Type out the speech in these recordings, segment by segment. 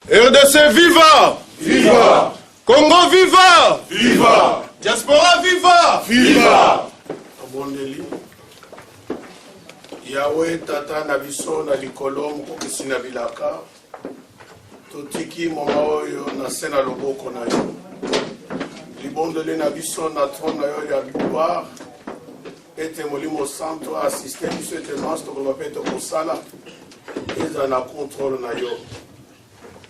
RDC viva! Viva! Congo viva! Viva! Diaspora viva! Viva! Abondeli. Yahweh tata na biso na likolo mokokisi na bilaka. Totiki moma oyo na se na loboko na yo. Libondeli na biso na trône na yo ya gloire. Ete molimo santo assiste biso ete manso tokoba mpe tokosala. Eza na contrôle na yo.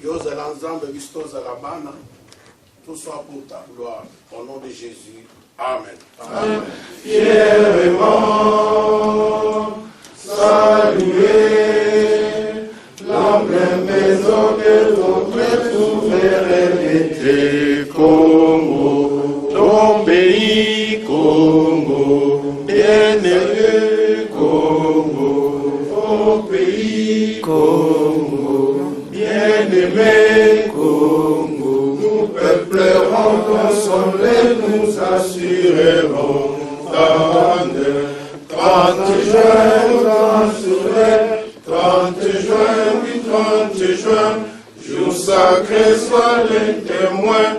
Yo zala nzambe biso tozala bana. Tout soit pour ta gloire. Au nom de Jésus. Amen. Amen. Fièrement saluer l'ample maison que ton Père souverain répété. Congo, ton pays, Congo, bien-aimé Congo, ton pays, Congo, bien-aimé Congo, nous peuplerons consolés, nous assurerons 30 juin, jour sacré, soit les témoins.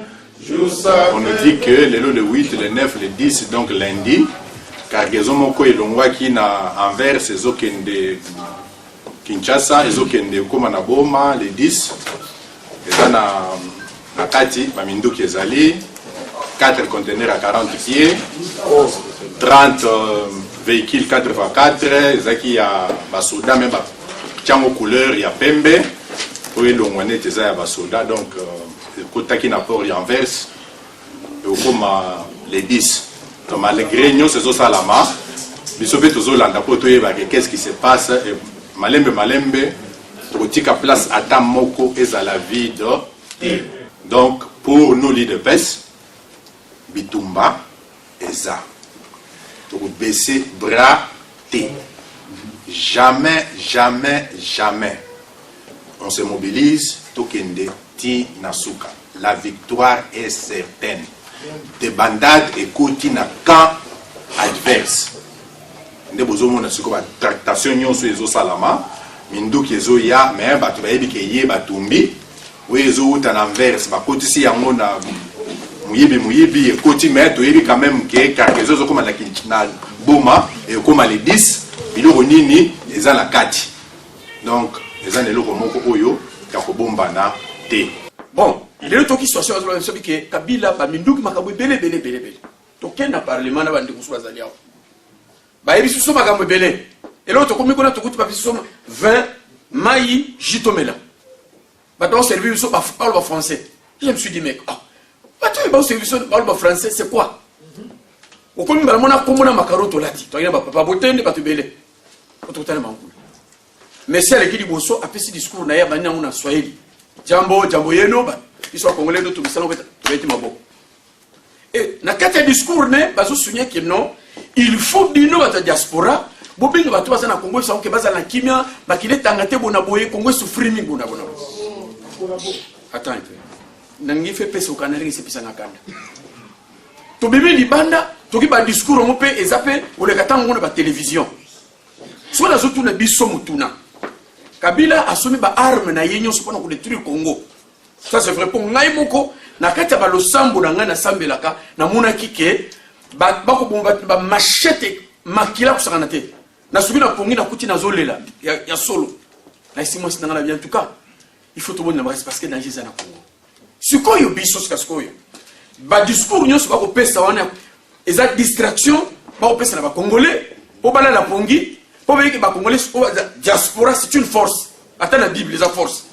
On nous dit que le 8, le 9, le 10, donc lundi, cargaison moko elongwa qui na Anvers, ezokende Kinshasa, ezokende koma na Boma, le 10, eza na kati, baminduki ezali, 4 conteneurs à 40 pieds, 30 véhicules 4x4, ezaki ya basoda, même tiango couleur, ya pembe, pour elongwa net eza ya basoda, donc kotaki na port ya Anvers, okoma les 10. Donc malgré nous ces osalama, bisobe tozolanda po toyeba qu'est-ce qui se passe et malembe totika place ata moko ezala vide. Donc pour nous lits de pes bitumba eza to baisser bras té. Jamais on se mobilise tokende ti nasuka. La victoire est certaine. Des bandades et côté na camp adverse. Nde bozo mona siko ba tractation nyonso ezo salama, minduki ezo ya, mais ba to bayebi ke ye batumbi, we ezo uta na Anvers, ba côté si yango na muyibi et côté mais to yebi quand même ke cargaison ezo koma na Kinshasa, Boma et koma les 10, biloko nini eza na kati. Donc eza neloko moko oyo ya kobomba na te. Bon, il est le temps qui soit sur la que Kabila ba minduki makambo belé. To kena parlement na bandi kuswa zaliao. Ba yebi suso makambo belé. Et l'autre comme qu'on a to kutu ba biso 20 mai jitomela. Ba to servir biso ba parle français. Je me suis dit mec, ah. Ba to ba servir biso parle français, c'est quoi? Au comme ba mona komona makaroto lati. To ina ba papa botende ba to belé. To tana mangulu. Mais si elle qui dit bosso a fait ce discours na ya banya una Swahili. Jambo yeno ba iso congolais do tubisana tubeti mabo et na kati ya discours ne bazo souligner que non il faut bino ba diaspora bobinga bato baza na Congo ça que baza na kimia ba kile tangate bona boye Congo souffrir mingi bona attends nangi fait pesa kanali se pesa na kanda to bibi libanda to ki ba discours mo pe ezape ole katango na ba télévision so na zo tuna biso mutuna Kabila a soumis ba arme na yenyo sopona ko détruire Congo. Ça c'est vrai pour ngai moko na kati ba losambo na ngai na sambelaka na muna kike ba ko bomba ba machete makila ko sakana te. Na subi na pongi na kuti na zolela ya solo. Na isimo sinanga na bien en tout cas. Il faut tout bon na parce que danger za na Congo. Sikoyo biso skaskoyo. Ba discours nyo so ba ko pesa wana eza distraction ba ko pesa na ba congolais po bala la pongi. Pour que les Congolais, diaspora, c'est une force. Attends la Bible, les force.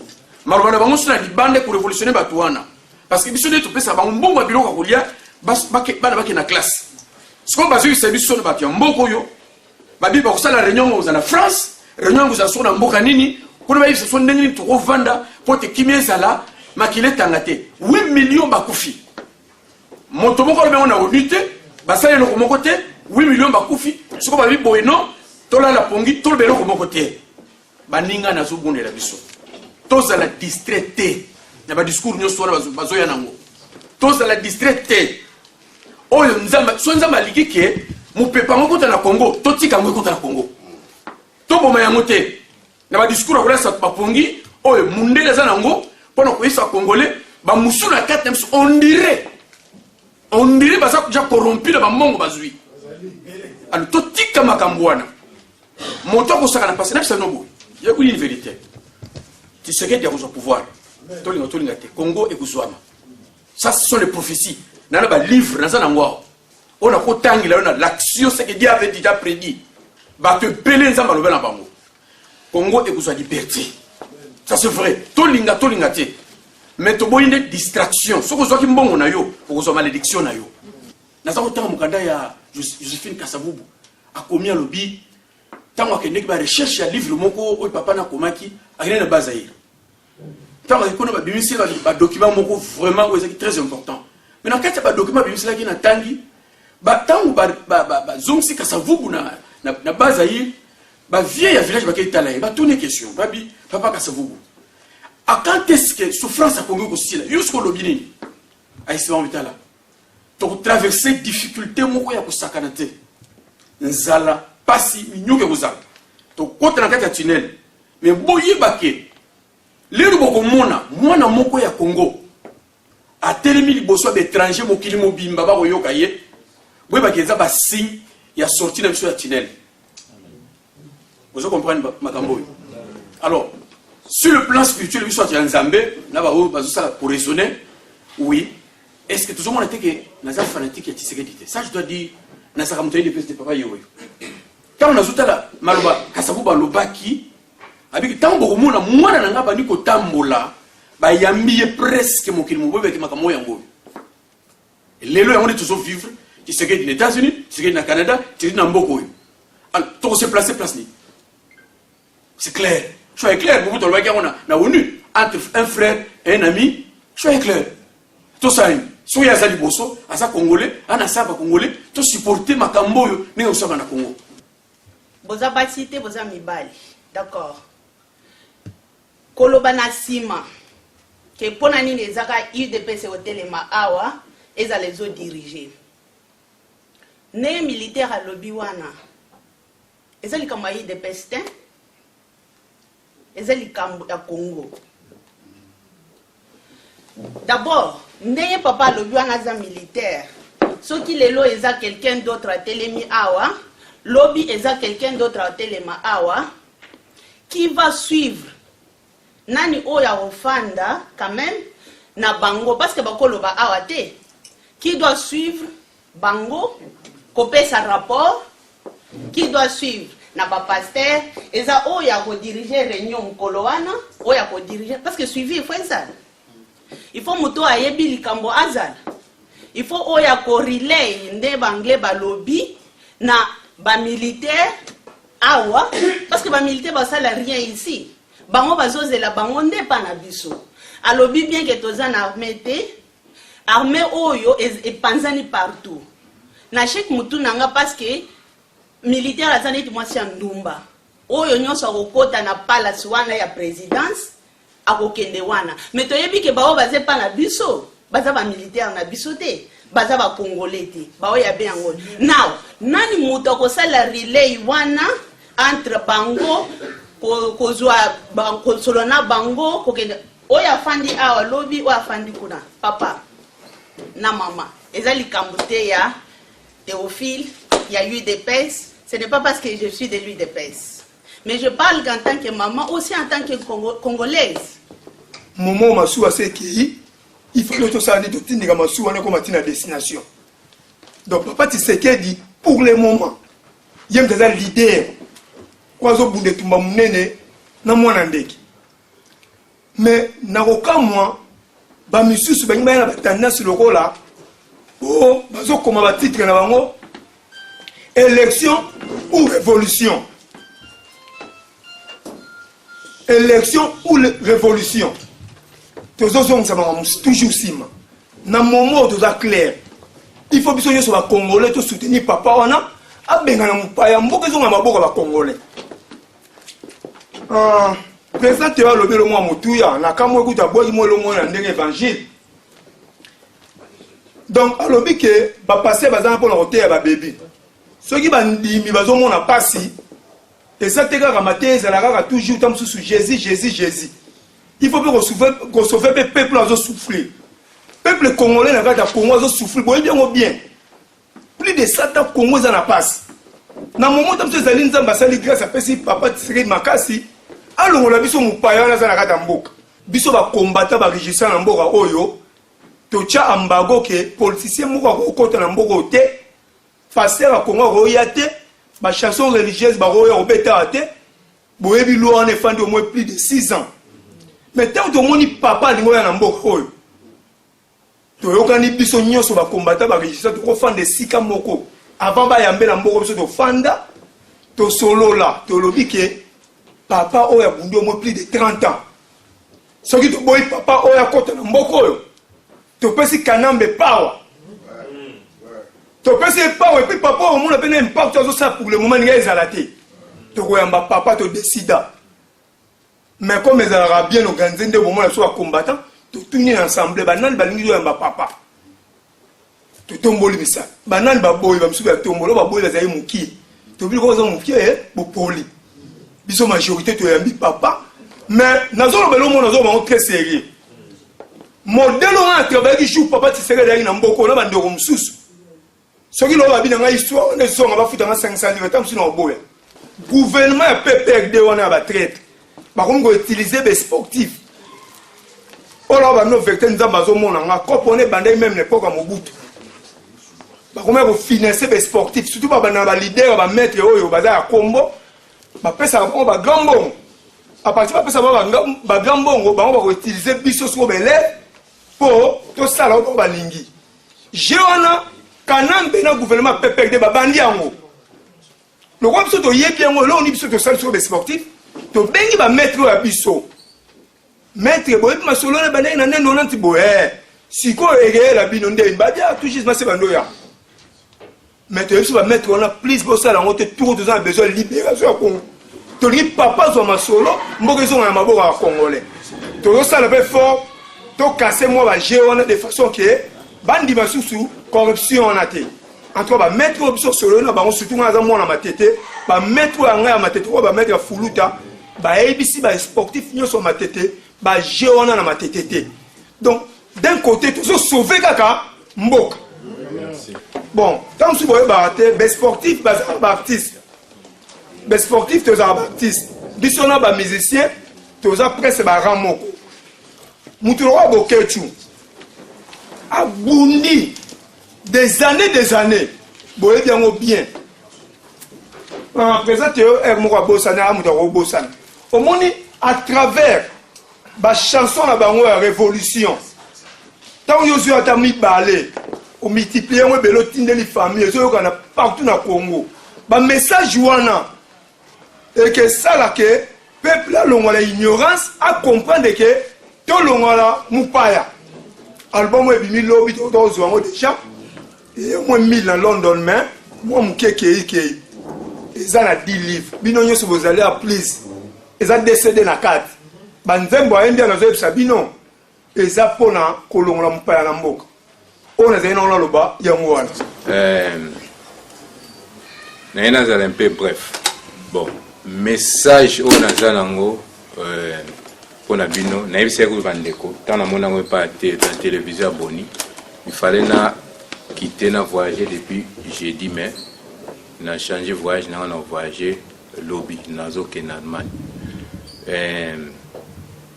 Marwana bango suna libande pour révolutionner Batouana. Parce que bisone to pesa bango mbongo biloko kolia bas bana na classe. Ce qu'on bazu service sur Batia mboko yo. Babi ba kosala réunion aux la France, réunion aux sur na mboka nini, pour ba yisa so ndenge to vanda pour te kimezala makile tangate. 8 millions bakufi. Moto moko be on a unité, basale loko moko te, 8 millions bakufi. Ce qu'on babi boyeno tola la pongi tol belo ko moko te baninga na zo bondela biso toza la distraité na ba discours nyo so na bazo ya nango toza la distraité oyo nzamba so nzamba ligike mu pepa ngoko na Congo totika ngoko na Congo to boma yango te na ba discours akola sa papongi oyo mundele za nango Pendant que les Congolais, bah moussou la carte on dirait bah ça déjà corrompu dans mongo bazui. Alors tout tika makambwana. Mon temps qu'on s'en a passé, c'est non. Il y a une vérité. Tu sais qu'il y a un pouvoir. Congo et Kouzouama. Ça, ce sont les prophéties. Dans le livre, dans un endroit, on a autant l'action, c'est que Dieu avait déjà prédit. Bah, que Pelé nous a mal en Bango. Congo et Kouzouama liberté. Ça, c'est vrai. Tolinga, mais tu as une distraction. Ce que vous avez bon, on a eu, pour vous avez malédiction. Dans un autant, mon candidat, il y a Joséphine Kassavoubou, a commis un lobby. Tant que nous avons recherché un livre, mon papa n'a commis à rien de base. Tant que nous avons un document vraiment très important. Mais quand il y a un document qui est en tangi, tant que Zomsi Kassavoubou na base, vieille village qui est là, toutes les questions. Papa Kassavoubou. À quand est-ce que souffrance à Congo aussi là, jusqu'au lobby, à Islam Vitala, donc traverser difficulté, mon ya kusakanate, nzala, pasi, minyuke kuzala, donc quand on a un tunnel, mais boye baké, les ruboko mona moko ya Congo, a télémi liboso d'étrangers, mokili mobimba ba koyoka ye, boye baké za ba signe, ya sorti na biso ya tunnel. Vous comprenez ma camboy. Alors. Sur le plan spirituel, il soit en Zambé, là pour raisonner, oui. Est-ce que tout le monde a été que Nazar fanatique et Tshisekedi? Ça, je dois dire, Nazar a monté des pièces de papa Yowe. Quand on a tout à la Maluba, Kassabouba Lobaki, avec tant de monde, moi, on a pas dit que Tambola, bah, y a mis presque mon kilomètre avec ma camo yango. Les lois, on est toujours vivre, Tshisekedi aux États-Unis, Tshisekedi au Canada, Tshisekedi dans Mboko. Alors, tout se placer, place. C'est clair. Soyez clair, vous avez ONU entre un frère et un ami. Soyez clair. Tout ça, soyez à Zaliboso, à sa Congolais, à Nassaba Congolais, tout supporter ma Camboyo, mais au Sabana Congo. Vous avez cité, vous avez mis Bali. D'accord. Kolobana Sima, que pour l'année des Zaka, UDPC au Téléma Awa, et à les autres diriger. Né militaire à l'Obiwana, et ça, les Kamaï de Pestin. Et c'est le Congo. D'abord, n'ayez pas le bilan militaire. Ce qui est là, il y a quelqu'un d'autre à Télémi Awa. Lobby, il y a quelqu'un d'autre à Téléma Awa. Qui va suivre Nani Oya Ofanda, quand même, na Bango, parce que Bakolo va Awate. Qui doit suivre Bango, copier sa rapport. Qui doit suivre na ba pasteur eza oya ko diriger réunion mukolowana oya ko diriger parce que suivi il faut ça il faut moto ayebi likambo azal il faut oya ko relay nde banglais ba lobby na ba militaire awa parce que ba militaire ba sala rien ici bango bazozela bango nde pa na biso alobi bien que toza na armée oyo et panzani partout na chaque mutu nanga parce que militaire azani tu mwasi ndumba oyo nyonso akokota na palace wana ya présidence akokende wana mais toyebi ke bao baze pa na biso baza ba militaire na biso te baza ba congolais te bao ya be yango now nani mutu akosala relay wana entre bango kozwa solo na bango kokende oyo afandi awa lobi oyo afandi kuna papa na mama ezali kambote ya Théophile ya UDPS. Ce n'est pas parce que je suis de l'UDPS. Mais je parle en tant que maman, aussi en tant que Congolaise. Momo Massou a ce qui il faut que tout ça soit dit que Massou a comme à destination. Donc papa Tshisekedi pour le moment, il y a des leaders. Quoi zo bunde tumba munene na mwana ndeki. Mais na koka moi ba misusu ba ngba na tendance lokola oh bazo koma ba titre na bango élection ou révolution. Élection ou révolution. Toujours sima. Na moment tout clair. Il faut que les Congolais to soutenir papa wana abenga na mupaya mboka zonga maboka ba Congolais. Président Théo lobelo mwa mutuya na kamwe kuta boyi mo lo mona ndenge évangile. Donc alobi que ba passer bazana pour la route ya ba bébé. Ceux qui bandimi bazomona pasi et ça te kaka maté ezalaka toujours tam sous Jésus. il faut qu'on sauve le peuple à souffrir. Le peuple congolais n'a pas de Congo à souffrir. Vous voyez bien ou bien. Plus de 100 ans Congo ça n'a pas. Dans le moment où vous allez nous ambassadeurs grâce à Pessi Papa Tsiri Makasi, alors on a vu son paya na zana kata mboka. Biso ba combattant ba régissant na mboka oyo. Tocha ambago ke politicien moko ko kota na mboka te. Pasteur a Congo royate, ba chanson religieuse ba roya obeta te. Boyebi lo en effet au moins plus de 6 ans. Mais tant que moni papa lingo ya na mboka oyo. Toyokani biso nyonso ba combattant ba régissant to fanda de sika moko. Avant ba yambe na mboka biso to fanda to solo là, to lobi ke papa oyo abundi au moins plus de 30 ans. Ce qui te boy papa oyo kota na mboka oyo. To pesi kanambe power. To pesi power et puis papa au monde a impact sur ça pour le moment il est zalaté. To koyamba papa to décida. Mais comme les arabes bien organisés de moment soit combattant, to tunir ensemble banal balingi yamba papa. To tomboli bisa. Banal ba boy ba msuba tombolo ba boy la zayi muki. To bi ko za muki bo poli. Biso majorité to yambi papa. Mais nazolo belo mo nazolo ba très sérieux. Modèle on a travaillé qui joue papa Tshisekedi d'ailleurs na mboko na bandeko mususu. Ce qui l'on a bien dans l'histoire, on est sur on va foutre dans 500 livres tant si on boya. Gouvernement a PPRD on a ba traite. Par contre on utiliser des sportifs. On a nos vecteurs nzambazo mona nga kopone bandai même l'époque à Mobutu. Par contre on financer des sportifs surtout ba na leader ba maître oyo baza ya Kombo. Ba pesa ba gambo. À partir de ça ba gambo ba on va utiliser biso sur belé. Pour tout ça là on va lingi. Jeona kanambe na gouvernement PPRD ba bandi yango. Le roi biso to yebi yango là on biso to sal sur des sportifs. To bengi ba maître ya biso. Maître boy ma solo na bana na 90 boy. Siko ege la bino nde ba dia tout juste ma bando ya. Maître biso ba maître on a plus pour ça là on te tout deux ans besoin de libération à Congo. To li papa zo ma solo mboka zo na maboko ya congolais. To ça le fait fort. To casser moi va gérer de façon que bandi masusu corruption en até entre ba mettre option solo na ba surtout na za mona matete ba mettre nga ya matete ba mettre fuluta ba ABC ba sportif nyoso matete ba gérer na matete. Donc d'un côté tout se sauver kaka mboka. Bon tant si boye ba raté ba sportif ba artiste ba sportif to za artiste bisona ba musicien to za presse ba ramoko Moutoura Bokechu a bondi des années. Boye bien au bien. En présent, Ermoura Bossana, Moutaro Bossana. Au moins, à travers la chanson la révolution, tant que je suis mis balé, on multiplie un peu les familles, on a partout dans le Congo. Le message est que ça, là, que le peuple a l'ignorance à comprendre que tout le monde a Moupaya. Album est mis lobby dans le déjà. Et moi, 1000 en London, mais moi, je suis qui. Ils ont 10 livres. Bino, si vous allez à plus. Ils ont décédé dans la carte. Banzembo a bien dans le Sabino. Ils ont pour la colonne Moupaya Namboka. On a un an là-bas, il y a un mois. Un peu bref. Bon, message au Nazalango. Pour la bino, na yebisi ko bandeko, tant na mona pas la télévision abonné, il fallait na quitter na voyager depuis jeudi mais na changer voyage na voyager lobby na zoke na Allemagne.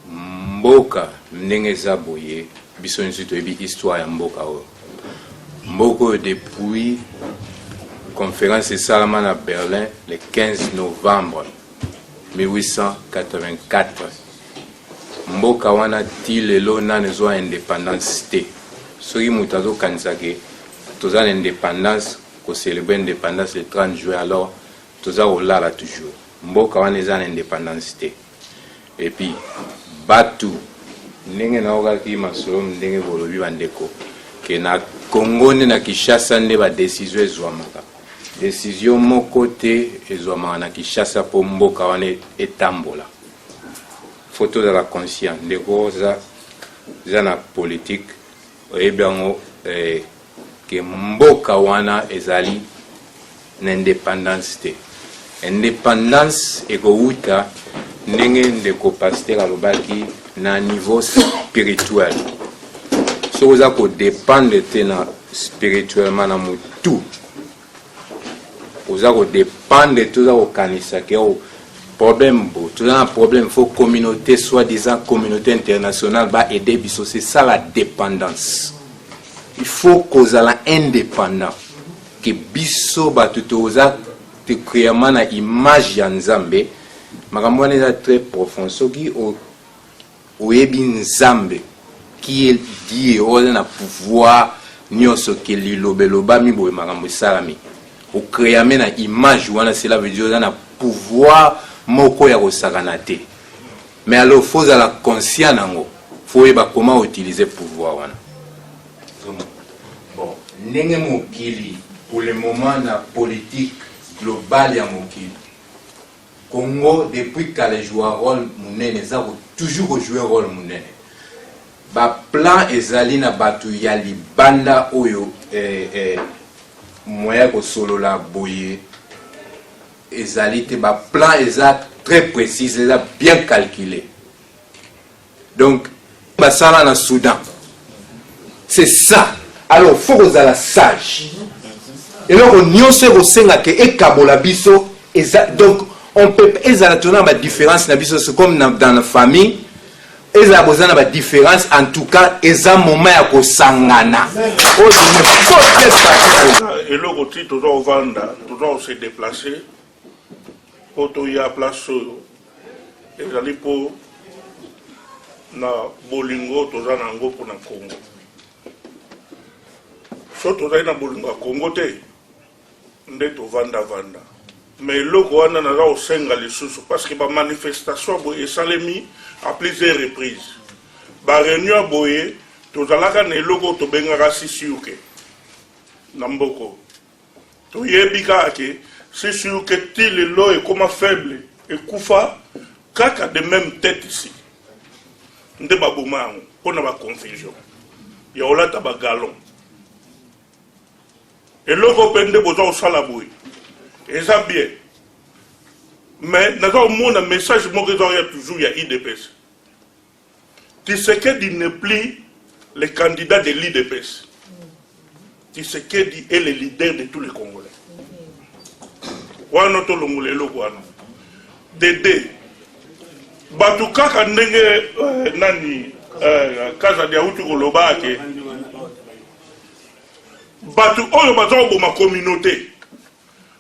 Mboka ndenge za boye biso nsi to yebi histoire ya mboka o. Mboko depuis conférence Salama à Berlin le 15 novembre 1884. Mboka wana ti lelo nane zo indépendance te. Soki mutazo kanisake toza l'indépendance ko célébrer indépendance le 30 juin alors toza olala toujours. Mboka wana eza indépendance te. Et puis batu ndenge na okaki masolo ndenge bolobi bandeko ke na Congo na Kinshasa nde ba décision ezwamaka. Décision moko te ezwamaka na Kinshasa po mboka wana etambola. Photo de la conscience de causes la politique et bien que mboka wana ezali n'indépendance te indépendance eko uta ndenge ndeko pasteur alobaki na niveau spirituel. Si vous avez dépendre spirituellement dans tout, vous avez dépendre de tout ça au canisa qui est problème. Tout un problème, il faut communauté, soi-disant communauté internationale, va aider. C'est ça la dépendance. Il faut qu'on soit indépendant. Que biso batutoza te créement na image ya Nzambe. Makambo na très profond. Soki o yebi Nzambe qui est Dieu, on a pouvoir nyonso ke lilobeloba mi boye makambo salami. O créament na image wana cela veut dire on a pouvoir moko ya kosakana te. Mais alors faut la conscient nango. Faut yeba comment utiliser pouvoir wana. Bon, ndenge mokili pour le moment la politique globale ya mokili. Congo depuis qu'elle joue un rôle munene, ça toujours joué un rôle munene. Ba plan ezali na batu ya libanda oyo moya ko solo la boye ezali te ba plan eza très précis, eza bien calculé. Donc basala na Soudan. C'est ça. Alors faut que la sage. Et là on nyonse ko senga ke ekabola biso donc on peut exactement la différence na biso c'est comme dans la famille. Eza bozana ba différence en tout cas eza moment ya ko sangana. Oh et le côté toujours vanda, toujours se déplacer. Pour tout y a place et j'allais pour na bolingo toujours nango pour na Congo. Surtout na bolingo Congo te. Ndeto vanda. Mais le Rwanda n'a pas au Sénégal parce que la manifestation est salémi à plusieurs reprises. La réunion boye, tout à l'heure, le logo to benga rasisiuke. Namboko. To yebika ke, c'est sûr que le lot est comme faible et koufa, kaka de même tête ici. Nde baboumango, pour na ba confusion. Ya ola taba galon. Et le logo pende boza au salaboui. Et ça bien. Mais dans le monde, un message il y a toujours, il y a IDPS. Tshisekedi n'est plus le candidat de l'IDPS. Tshisekedi est le leader de tous les Congolais. Wano to longole loko wano. Dede. Batuka kandenge nani kaza dia utu koloba ake. Batu oyo bazo bo ma communauté.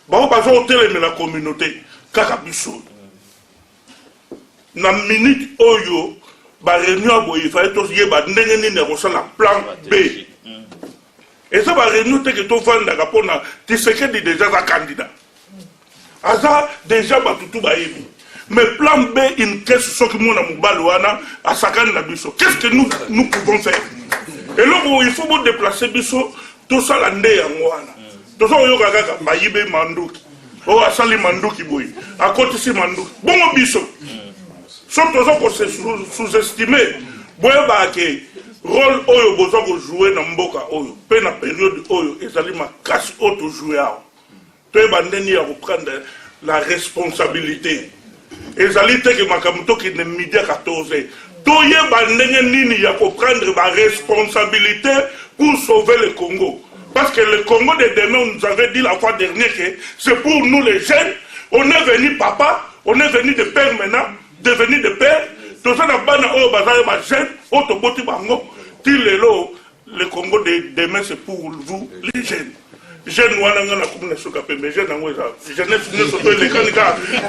Ba bazo teleme la communauté kaka biso. Na minute oyo ba réunion boye fa to yeba ndenge ni ne la plan B. Et ça va réunion te que to vanda kapona Tshisekedi déjà un candidat. Aza déjà batutu ba yebi. Mais plan B une caisse so ki mona mubalwana a sakana na biso. Qu'est-ce que nous pouvons faire? Et là il faut nous déplacer biso tout ça la ndé ya ngwana. Tout ça yo kaka ba yibe manduki. O asali manduki boy. À côté si manduki. Bon biso. Surtout qu'on se sous-estimé. Boya ba ke rôle oyo bozo ko jouer na mboka oyo. Pe na période oyo ezali makasi auto jouer awo. To ba ndeni ya reprendre la responsabilité. Ezali te ke makamuto ki ne midi 14. To ye ba ndenge nini ya ko prendre la responsabilité pour sauver le Congo. Parce que le Congo de demain, on nous avait dit la fois dernière que c'est pour nous les jeunes. On est venu papa, on est venu de père maintenant, devenu de père. Tout ça n'a pas de jeunes, autoboti bango. Le Congo de demain, c'est pour vous les jeunes. Jeunes, mais jeunes,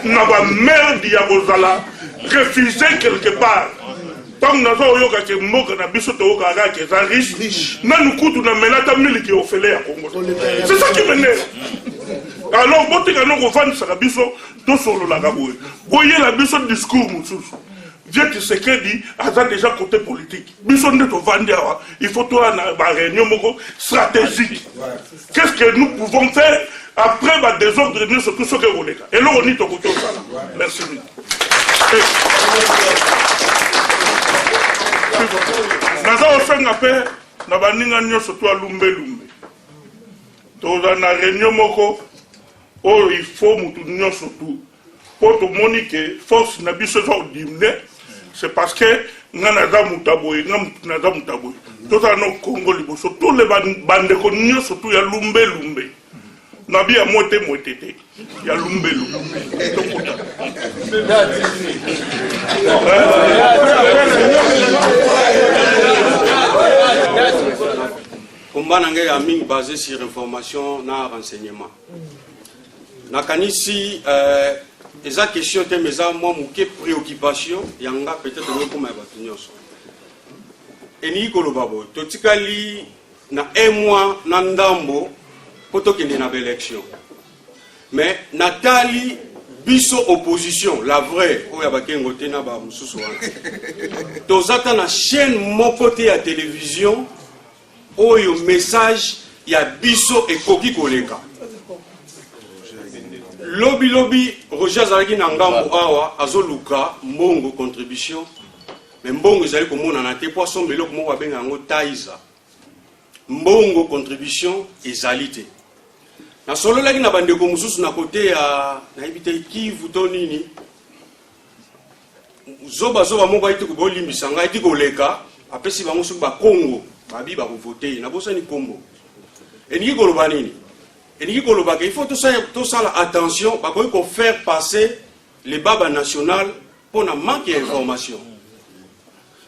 n'a pas merde d'Yabozala, refusé quelque part. Tant que nous avons que Moka na biso to ka ke za riche na nukutu na melata miliki ofele ya Congo. C'est ça qui m'énerve. Alors botika no ko fani sa biso to solo la gaboye. Boye la biso discours mususu. Vieux Tshisekedi a déjà côté politique. Biso ne to vandi awa, il faut toi na ba réunion moko stratégique. Qu'est-ce que nous pouvons faire après ba désordre de sur tout ce que vous voulez. Et là on dit to ko ça. Merci. Naza osenga pe na baninga nyonso to alumbe toza na réunion moko o il faut mutu nyonso tout pour to monique force na biso zo dimne c'est parce que nga naza mutaboy nga naza mutaboy toza no Congo liboso tous les bandeko nyonso tu ya lumbe na bia mote te ya lumbe tokota combat nanga ya mingi basé sur information na renseignement nakanisi eza question te mais eza mwa moke préoccupation yanga peut-être ngo koma bato nyonso eningi koloba boye totikali na un mois na ndambo po tokende na baélection mais natali biso opposition la vraie oyo ya bakengo te na bamosusu wana tozata na chaîne moko te ya télévision oyo message ya biso ekoki koleka lobi Roger azalaki na ngambo awa azoluka mbongo contribution mais mbongo ezali komonana te po asombela eloko moko babenga yango taiza mbongo contribution ezali te nasololaki na bandeko mosusu na kote ya nayebi te Kivu to nini zoba moko ayiti kobolimbisa ngai ayiti koleka apesi bango soki bakongo babi bakovote nabosani kombo eningi koloba nini eningi koloba ke il faut tosala attention bakoki kofaire passer les baba national pour na manque d'information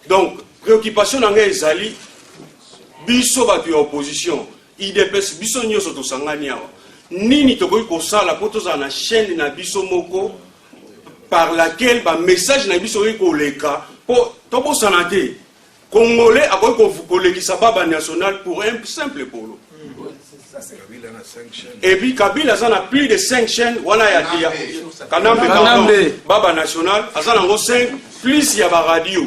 donc préoccupation na ngai ezali biso bato ya opposition idps biso nyonso tosangani awa nini tokoki kosala po tozala na chaîne na biso moko par laquelle ba message na biso okoki koleka po tobosana te Congolais akoki kolekisa baba national pour un simple polo. Et puis Kabila a plus de 5 chaînes wana ya dia Kanambe baba national azana ngo 5 plus ya ba radio.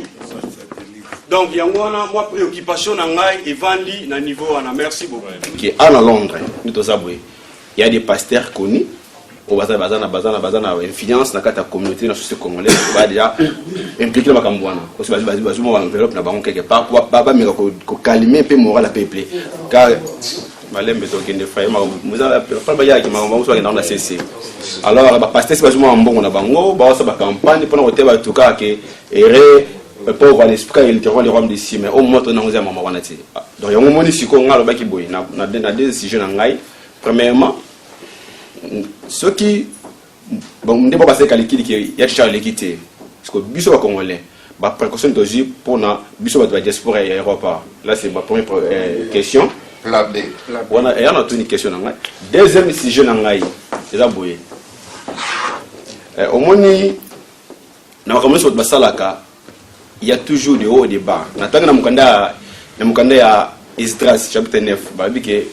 Donc il y a moi préoccupation na ngai evandi na niveau wana. Merci beaucoup. Qui à Londres nous tous aboué. Il y a des pasteurs connus au bazana influence na kata communauté na société congolaise ba déjà impliqué na makambwana parce que bazu mo enveloppe na bango quelque part baba meka ko calmer un peu moral à peuple car malembe to kende faye ma muza pa ba ya ki ma bango so na CC alors ba pasteur bazu mo mbongo na bango ba sa ba campagne pour na oteba tuka ke ere pour voir l'esprit il terroir les rois de Sime au montre na ngozia mama wana ti donc yango moni siko ngalo ba ki boy na décision na ngai premièrement ceux qui bon ne pas passer calcul qui y a déjà l'équité parce que biso va congolais ba précaution doji pour na biso va diaspora et Europa là c'est ma première question la B on a une question ngai deuxième sujet ngai eza boye au moni na commence votre basalaka il y a toujours des hauts et des bas natanga na mukanda ya Esdras chapitre 9 ba bi que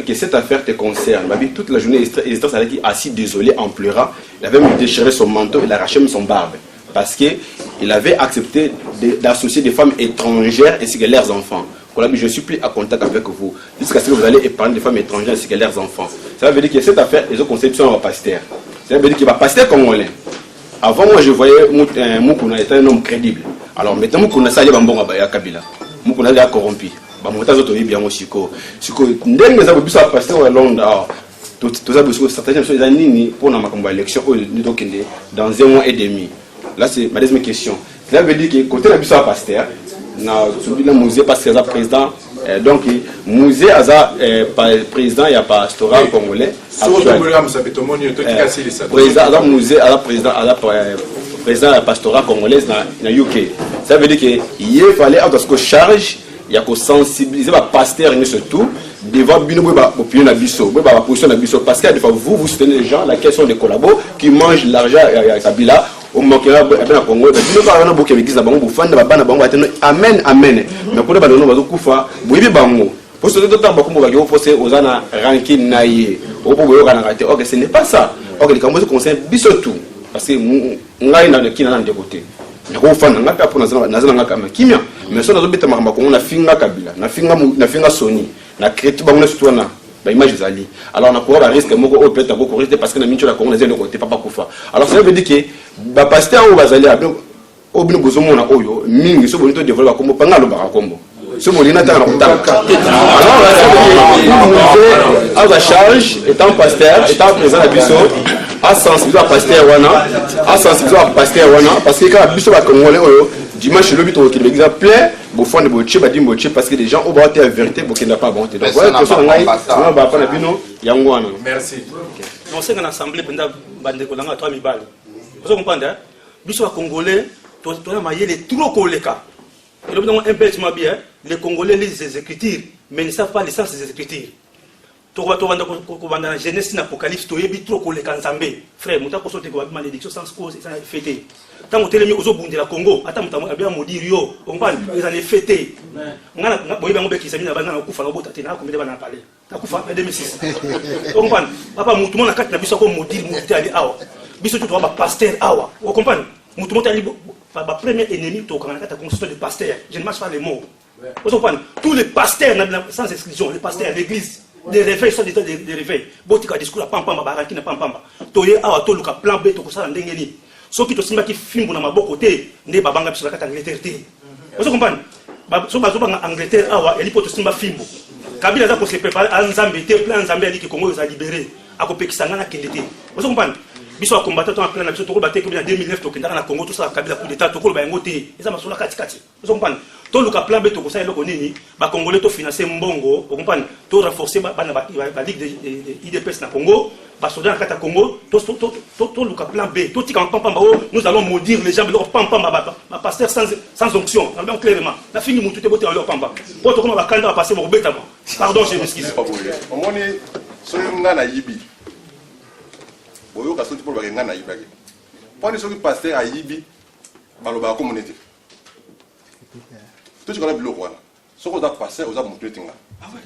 que cette affaire te concerne. Toute la journée, Esdras a dit assis désolé en pleurant. Il avait même déchiré son manteau, il a arraché son barbe. Parce qu'il avait accepté d'associer des femmes étrangères ainsi que leurs enfants. Je suis plus à contact avec vous. Jusqu'à ce que vous allez épargner des femmes étrangères ainsi que leurs enfants. Ça veut dire que cette affaire, ils ont conception d'un pasteur. Ça veut dire qu'il va pasteur congolais. Avant, moi, je voyais Moukouna était un homme crédible. Alors maintenant, Moukouna, ça y est, bon, à Kabila. Moukouna est corrompu. Bamonta zoto bien osiko siko ndenge za biso pasteur wa Londres toza biso certaines choses nini pour na makambo élection au ndokende dans 1 mois et demi là c'est ma deuxième question ça veut dire que côté la biso pasteur na subi le musée parce que ça président donc musée aza président ya pastoral congolais président musée à la président ya pastoral congolaise na UK ça veut dire que il fallait avoir ce charge il y a que sensibiliser les pasteurs et surtout devant bino opinion na biso position na biso parce que des fois vous soutenez les gens la question des collabos qui mangent l'argent à Kabila au manquera na Congo bino ba na boke église na bango bufanda bana bango ateno amen mais pour ba no bazo kufa boyibi bango pour ce temps ba kombo ba yo forcer ozana ranking na ye au po boyo kana raté OK ce n'est pas ça OK les cambo concerne biso tout parce que ngai na kina na de côté ko fana ngaka pour nazana ngaka kimia mais so nazobeta makamba ko na finga Kabila na finga Sony na créer bango surtout na ba image zali alors na ko ba risque moko au peut-être ko corriger parce que na mincho la Congo na côté papa kufa alors ça veut dire que ba pasteur ou bazali donc obino bozomo na oyo mingi so bonito développer kombo pangalo ba kombo so bolina ta na kotaka alors là ça veut dire à charge étant pasteur étant présent à biso asensibiliser bapaster wana parce que kaka biso bacongolais oyo dimanche elobi tokokende exemple bofande botie badimi botie parce que les gens oyo baote ya vérité bokenda pa bango te donc voilà question na ngai bapa na bino yango wana. Merci. Nosenga na assemblée penda bandeko nanga 3 mibale. Vous comprenez? Biso bacongolais toza mayele trop koleka. Et le un peu bien, les Congolais lisent les Écritures, mais ne savent pas l'essence des Écritures. Tu vas dans la Genèse, l'Apocalypse, tu es trop collé quand Zambé. Frère, tu as consulté la malédiction sans cause, sans fêter. Tant que tu es mis aux eaux de la Congo, attends, tu as bien maudit Rio, on parle, ils allaient fêter. On a un qui s'est mis à la Koufa, on a combien de balles à parler. Tu as Koufa en 2006. On parle, papa, tout le monde a 4 nabiso comme maudit, maudit à l'Awa. Biso, tu dois avoir pasteur Awa. Vous comprenez? Tout le monde a dit, ma premier ennemi, tu as la constitution de pasteur. Je ne marche pas les mots. Vous comprenez? Tous les pasteurs, sans exclusion, les pasteurs à l'église, les réveils sont des réveils. Botika discours à Pampamba, Baraki na Pampamba. Toye awa to luka plan B to kosala ndengeni. So ki to simba ki fimbu na maboko te, ne babanga biso kata Angleterre te. Vous comprenez? So bazoba na Angleterre awa eli poto simba fimbu. Kabila za ko se préparer à Nzambe te plan Nzambe ali ki Congo za libérer. Akopekisanga na kende te. Vous comprenez? Biso a combattu en plein action to ko baté ko en 2009 to kenda na Congo tout ça Kabila coup d'état to ko ba ngote. Eza masola kati kati. Vous comprenez? Tout le plan B, tout ça, les Congolais ont financé Mbongo, vous comprenez, tout renforcé la Ligue de IDPS na Congo, les soldats en Congo, tout le plan B, tout ce qui est nous allons maudire les gens, leur pamba, pasteur sans onction, clairement. La fin du monde, tout est beauté dans leur pamba. Pour tout le monde, va passer mon bête. Pardon, je m'excuse. On est sur le Ngana Yibi. Boyo ka soti pour le Ngana Yibi. Pour les pasteur à Yibi, baloba communauté. Tout ce qu'on a vu le roi, ce qu'on a passé aux amours de Tinga.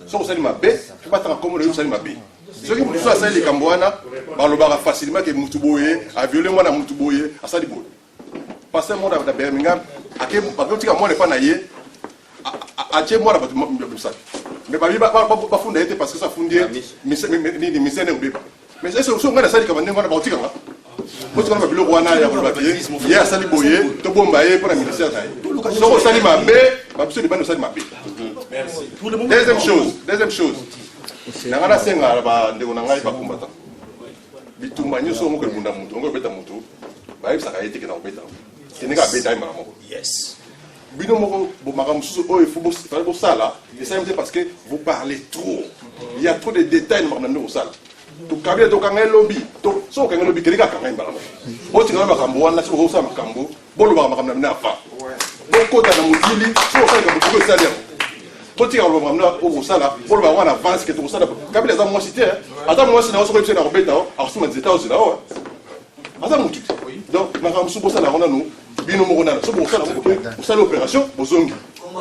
Ce qu'on a dit ma baie, je ne sais pas comment on a dit ma baie. Ce qui me fait les Cambouana, par le bar facilement que Moutouboye a violé moi à Moutouboye à Sadibo. Passé moi à Birmingham, à quel moment n'est pas naïe, à quel moment on a ça. Mais pas fondé parce que ça fondé, mais c'est un bébé. Mais c'est ce qu'on a dit quand on a bâti. Moi, je suis le roi, il y a Sali Boye, tout bon bail pour la militaire. Donc, Sali Mabé, absolument, Sali Mabé. Deuxième chose, Nangana Senga, on n'a pas combattant. Bitumba, nous sommes que nous avons un bêta moto, ça a été que nous avons bêta. C'est n'est qu'un bêta, yes. Binomo, Bomaram, il faut faire pour ça là, et ça parce que vous parlez trop. Il y a trop de détails dans nos salles. To kabila to kanga lobby to so kanga lobby kelika kanga mbala bo tingana makambo wana so ho sa makambo bolo ba makambo na fa bo kota na mutili so kanga mutiko salia to tingana lo makambo na o sala bolo ba wana avance que to sala kabila za mo cité ata mo sina so ko na robeta a so manzeta o sila o ata mutu donc makambo so bo sala ona no bino mo na so bo sala opération bozongi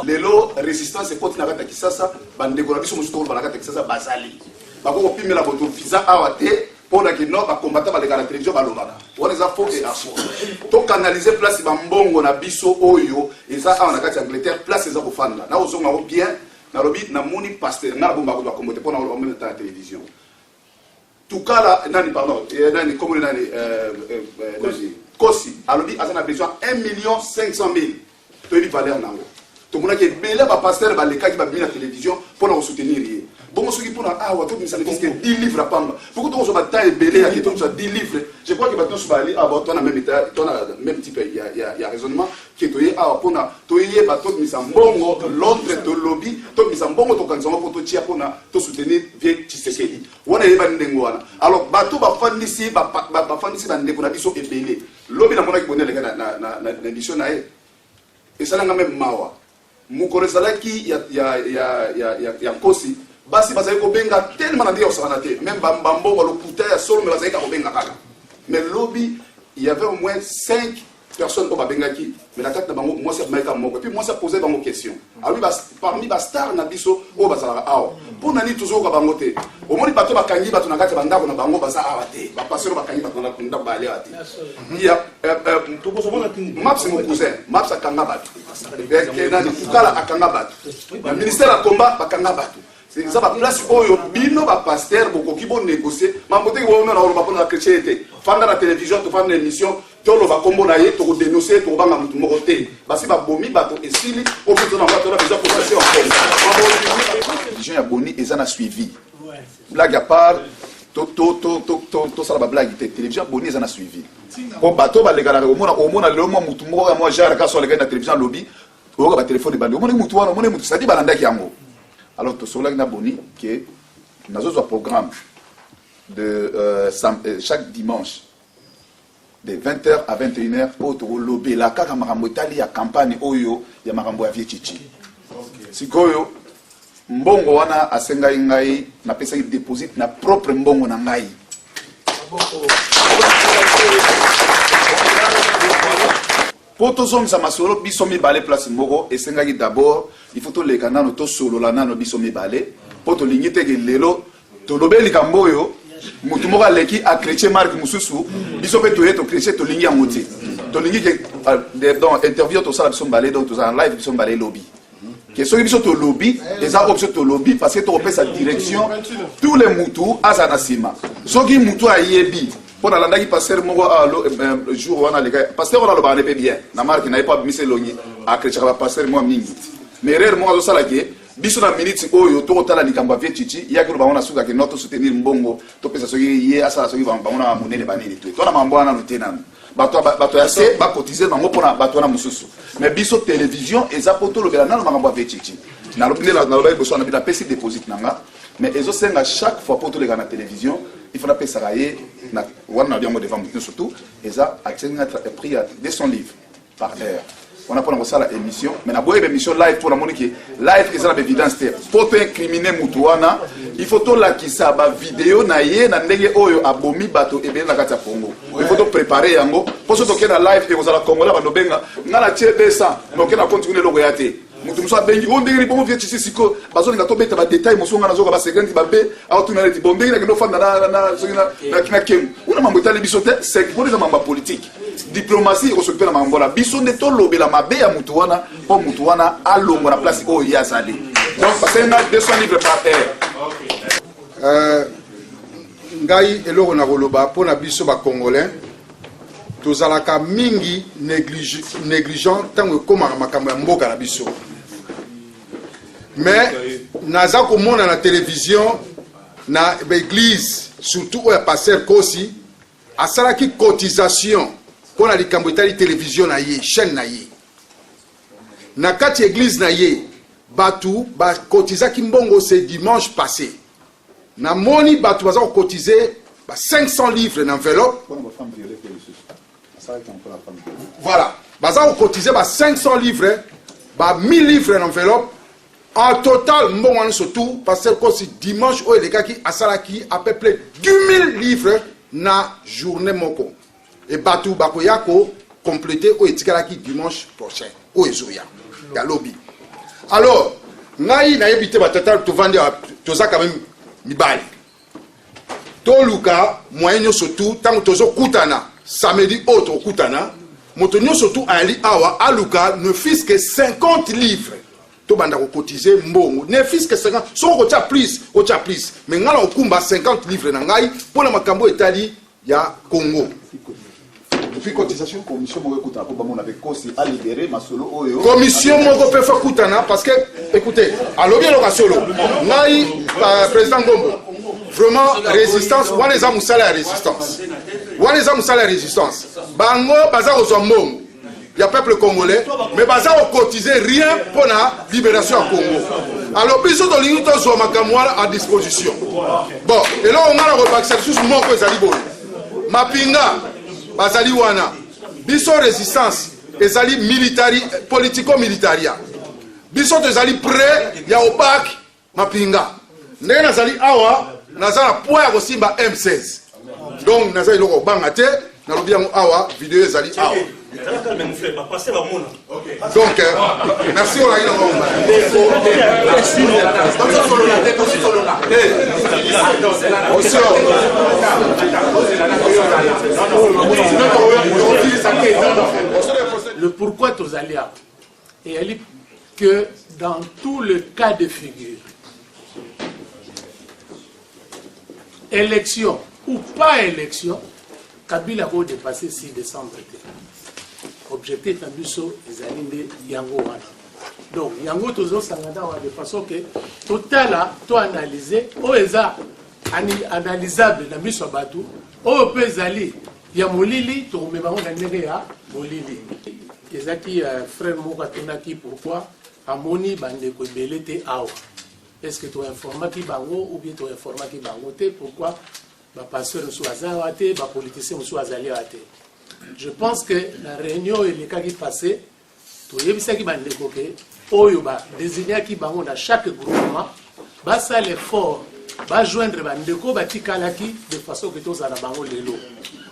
lelo résistance et continue à Kisasa bandeko na biso musuto ba na Kisasa basali bako pimela boto visa awate pour que non ba combattre ba la télévision ba lobaka on les a faux et afo to canaliser place ba mbongo na biso oyo eza awa na kati Angleterre place eza kofanda na ozonga ko bien na lobi na moni pasteur na bomba ko ba combattre pour na on met la télévision tout cas là nani pardon nani comme nani Kosi alobi azana besoin 1,500,000 to di valeur nango to mona ke bele ba pasteur ba le kaki ba bien la télévision pour na soutenir rien. Bon, ce qui pour la tout me semble que 10 livres à Pamba. Pourquoi tu as bataille belé à qui tu as 10 livres? Je crois que maintenant, sur aller à toi, même état, toi, même type, il y a raisonnement qui est à Pona, tu es bateau de Misambongo, l'autre de lobby, tu Misambongo, tu as pour te tirer pour te soutenir, vieux Tshisekedi. On est pas n'engouana. Alors, bateau, ba fan ici, ba fan ici, ba n'engouanabiso et belé. Lobby n'a pas qui connaît les gars na édition na et ça n'a même mawa. Moukore Salaki, il y a Kosi. Basi bazali ko benga tellement ndio sana te même bambambo wala puta ya solo mais bazali ko benga kaka mais lobby il y avait au moins 5 personnes ko benga ki mais la tête na bango moi c'est maika moko puis moi ça posait bango question alors parmi ba star na biso o bazala awa pour nani toujours ko bango te au moni bato bakangi bato na kati bandako na bango baza awa te ba passer bakangi bato na kunda ba ali ati il y a to boso mona maps mon cousin maps akanga bato avec nani tukala akanga bato le ministère a combat bakanga bato. C'est ça, la place où bino ba pasteur beaucoup qui vont négocier. Mambote qui vont na ba la chrétienté. Fanda la télévision, tu fais une émission, tu vas combo na yé, tu vas dénoncer, tu vas mutu mokoté. Basi ba bomi ba to esili, au fait na ba to déjà pour passer en. Les gens abonnés ils en a suivi. Blague à part, tosala bablage te télévision boni eza na suivi po bato balekanaka omona lelo mwa mutu moko ya mwa genre kasi olekani na télévision alobi oyoka batelefone bandi omoni mutu wana omoni mutu sadi balandaki yango alors tosololaki na boni ke nazozwa programme de chaque dimanche de 20h à 21h oyo tokolobela kaka makambo etali ya campagne oyo ya makambo ya vie chichi sikoyo mbongo wana asengai ngai napesaki deposit na propre mbongo na ngai po tozongisa masolo biso mibale place moko esengaki d'abord il faut toleka nano tosolola nano biso mibale po tolingi teke lelo tolobe likambo oyo mutu moko aleki akretie marke mosusu biso mpe toye tokretie tolingi yango te tolingi ke dans interview tosala biso mibale donc tozala live biso mibale elobi ke soki biso tolobi eza option tolobi parce que tokopesa direction tous les mutu aza na nsima soki mutu ayebi mpo nalandaki paster moko jour wana leka paster wana alobaka ne mpe bien na marke na ye mpo abimisa elongi akretiaka bapaster moko mingi mais erreur moko azosala ke biso na minute oyo tokotala likambo ya vie chichi yaki lo bango na sukaki no tosoutenir mbongo topesa soki ye asala soki bango na monene banini to tona mambo wana no te nanu bato ya se bakotize bango mpona bato wana mosusu mais biso télévision eza mpo tolobela nano makambo ya vie chichi nalobaki liboso wana napesi déposit na nga mais ezosenga chaque fois mpo toleka na télévision il faut napesaka ye wana na yango devant motu surtout eza akisenga prix ya 200 livres par heure on a pour la émission mais na boye émission live pour la monique live eza na évidence te pour to incriminer mutu wana il faut to lakisa ba vidéo na ye na ndenge oyo abomi bato ebele na kati ya Congo il faut to préparer yango pour so to kena live et kozala Congo la banobenga ngala chebe ça donc na continuer logo ya te mutu muso abengi on ndenge bon vie tisi siko bazolinga to beta ba détail muso ngana zoka ba seconde ba be auto na leti bon ndenge na fanda na kina kem una mambo tali biso te c'est pour les mambo politique diplomatie osopela mambola biso nde tolobela mabe ya mutu wana po mutu wana alongo na place oyo ya sali donc parce que na 200 livres par heure ngai eloko na koloba po na biso ba congolais tozalaka mingi négligent tango ekomaka makambo ya mboka na biso mais naza komona na télévision na église surtout oyo ya pasteur Kosi asalaki cotisation pour la likambo etali télévision na ye chaîne na ye na kati église na ye batu ba cotizaki mbongo ce dimanche passé na moni batu baza cotiser ba 500 livres na enveloppe voilà baza cotiser ba 500 livres ba 1000 livres na enveloppe en total mbongo wana surtout parce que si dimanche o elekaki asalaki à peu près 10 000 livres na journée moko et batu bakoyako compléter o etikalaki dimanche prochain o ezoya ya lobby alors ngai na yebite batata to vendre toza quand même mibali to luka moyen surtout tant tozo kutana samedi autre kutana moto surtout ali awa aluka ne fils que 50 livres to banda ko cotiser mbongo ne fils que 50 so ko tia plus mais ngala okumba 50 livres na ngai pona makambo etali ya Congo. Depuis cotisation commission moko kutana po bamona avec Kosi a libéré masolo oyo commission moko pe fa kutana parce que écoutez alobi lo kasolo ngai président Ngombo vraiment résistance wana eza musala ya résistance bango baza kozwa mbongo ya peuple congolais mais baza cotiser rien pour la libération à Congo alors biso to lingi to zo makambo wana à disposition bon et là on a la repaxer sous moko ezali boye mapinga bazali wana biso résistance ezali militari politico militaria biso to ezali prêt ya opak mapinga ndenge nazali awa nazala point ya kosimba M16 donc nazali loko banga te nalobi yango awa video ezali awa donc merci on a eu le pourquoi tous allés et elle dit que dans tout le cas de figure élection ou pas élection Kabila va dépasser 6 décembre. Objectif à Busso, les années Yango. Donc, Yango, toujours, ça de façon que, tout à l'heure, tout analysé, où est analysable na miso bato oyo pe ezali ya molili tokomebango na ndenge ya molili ezaki frère moko atonaki pourquoi amoni bandeko ebele te awa est-ce que toinformaki bango ou bien toinformaki bango te pourquoi bapasteur mosusu aza awa te bapoliticien mosusu azali awa te. Je pense que la réunion elekaki passé toyebisaki bandeko ke oyo badésignaki bango na chaque groupement basala l'effort bajoindre bandeko batikalaki de façon que tozala bango lelo.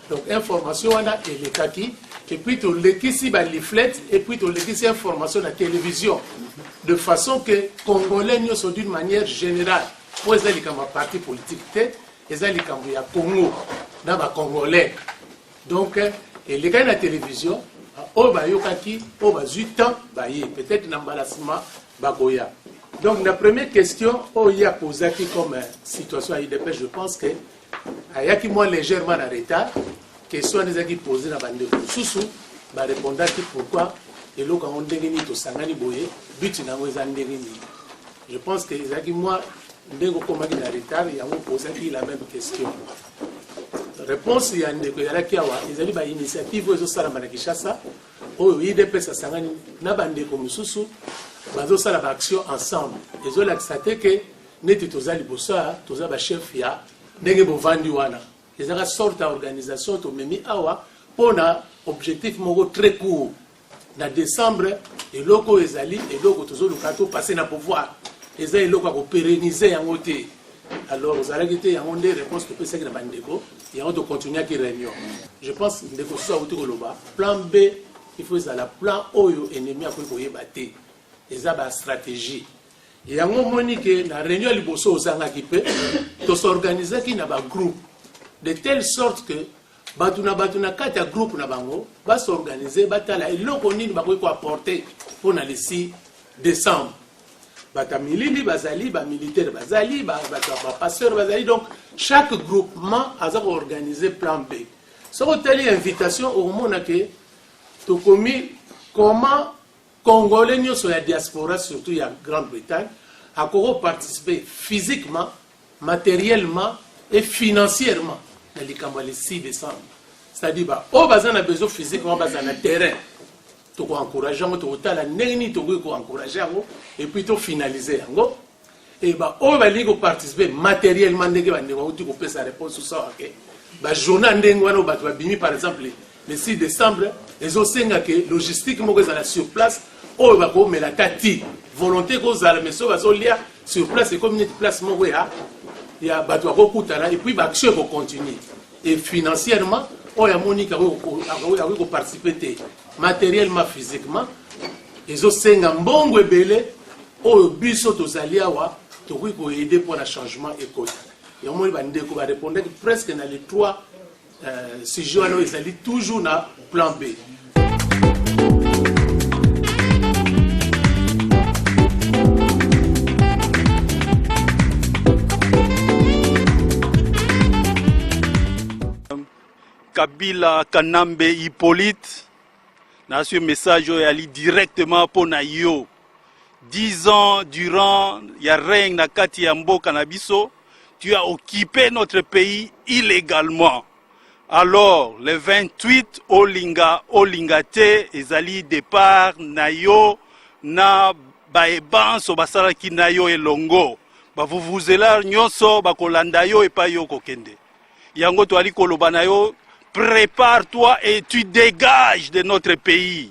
Donc information wana elekaki et puis tolekisi baliflet et puis tolekisi information na télévision de façon que congolais nyonso d'une manière générale po eza likambo ya parti politique te eza likambo ya Congo na bacongolais. Donc elekaki na télévision oyo bayokaki oyo bazwi temps baye peut-être na mbalasima bakoya. Donc la première question oyo a posé comme situation à IDP, je pense que ayaki moins légèrement en retard question ezaki posé na bandeko susu ba répondaki pourquoi eloko ngo ndenge ni to sangani boye but nango eza ndenge ni. Je pense que ezaki moi ndenge komaki na retard yango posaki la même question. Réponse ya ndeko yalaki awa ezali ba initiative ezo sala na Kinshasa oyo IDP sangani na bandeko mususu bazosala ba action ensemble ezolakisa te ke neti toza liboso toza ba chef ya ndenge bovandi wana ezaka sorte ya organisation tomemi awa mpona objectif moko très court na décembre eloko ezali eloko tozoluka topase na pouvoir eza eloko ya kopérenniser yango te. Alors ozalaki te yango nde réponse topesaki na bandeko yango tocontinuaki réunion. Je pense ndeko susu akuti koloba plan B il faut ezala plan oyo ennemi akoki koyeba te eza ba stratégie yango moni ke na réunion liboso ozangaki pe to s'organiser na ba groupe de telle sorte que batuna kati ya groupe na bango ba s'organiser batala eloko nini bakoki ko apporter pour na le 6 décembre. Batamilili bazali ba militaire bazali ba pasteur bazali, donc chaque groupement a organisé plan B. So telle invitation au monde que to komi comment Congolais nous sur la diaspora, surtout il y a Grande-Bretagne, à participer physiquement, matériellement et financièrement dans le 6 décembre. C'est-à-dire, on a besoin physiquement, on a besoin de terrain. Tu peux encourager, tu peux encourager, et puis tu finaliser. Et on va participer matériellement, tu peux faire sa réponse sur ça. Le journal, par exemple, le 6 décembre, les osenga que logistique sur place. Oh, mais la tati volonté que la maison va sur place et comme une place il y a beaucoup et puis l'action va continuer et financièrement on a Monique a participer matériellement physiquement les osenga mbongo ebele o biso tozali awa to ko aider pour le changement écologique et on va ndeko va répondre presque dans les 3 sujets ils allaient toujours na plan B. Kabila Kanambe Hippolyte, dans ce message, il allait directement pour Nayo. 10 ans durant, il y a règne na kati ya mboka na biso, tu as occupé notre pays illégalement. Alors, le 28, Olingate, ezali départ Nayo, na baeban so basala ki Nayo elongo. Ba vuvuzela nyonso bakolanda yo epa yo kokende. Yango to ali koloba na yo, prépare-toi et tu dégages de notre pays.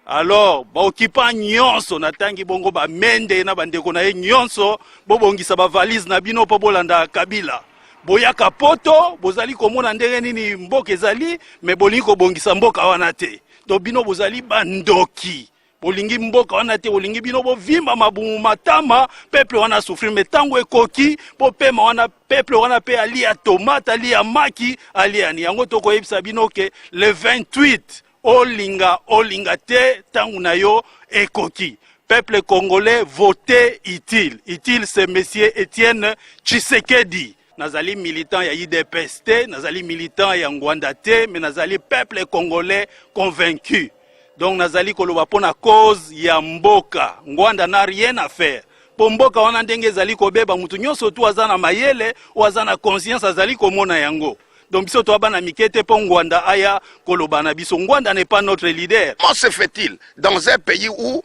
Alors, occupant nyonso natangi bongo ba mende na bandeko na ye nyonso bobongisa ba valise na bino po bolanda Kabila. Boyaka poto bozali komona ndenge nini mboka ezali mais bolingi kobongisa mboka wana te. To bino bozali bandoki. Bolingi mboka wana te bolingi bino bovimba mabumu matama peuple wana souffrir mais tango ekoki po pema wana peuple wana pe ali a tomate ali a maki ali ani yango toko yebisa bino ke le 28 olinga te tango na yo ekoki. Peuple congolais voté utile. Utile c'est monsieur Étienne Tshisekedi. Nazali militant ya IDPS te, nazali militant ya Ngwanda te, mais nazali peuple congolais convaincu. Donc nazali koloba pona cause ya mboka. Ngwanda n'a rien à faire. po mboka wana ndenge ezali kobeba mutu nyonso tu aza na mayele o aza na conscience azali komona yango. Donc biso to bana mikete po ngwanda aya koloba na biso ngwanda n'est pas notre leader. Comment se fait-il dans un pays où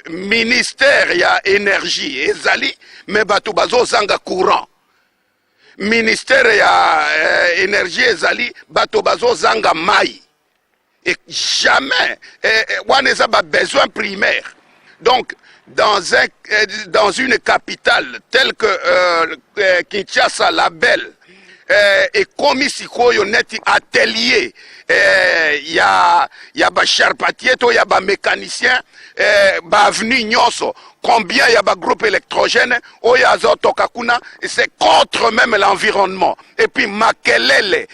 ministère ya énergie ezali mais bato bazo zanga courant, ministère ya énergie ezali bato bazo zanga mai, et jamais on a pas besoin primaire. Donc dans une capitale telle que Kinshasa la belle et comme ici koyo neti atelier ya ba charpentier to ya ba mécanicien ba avenue nyonso, combien ya ba groupe électrogène oyo azotoka kuna, c'est contre même l'environnement. Et puis makelele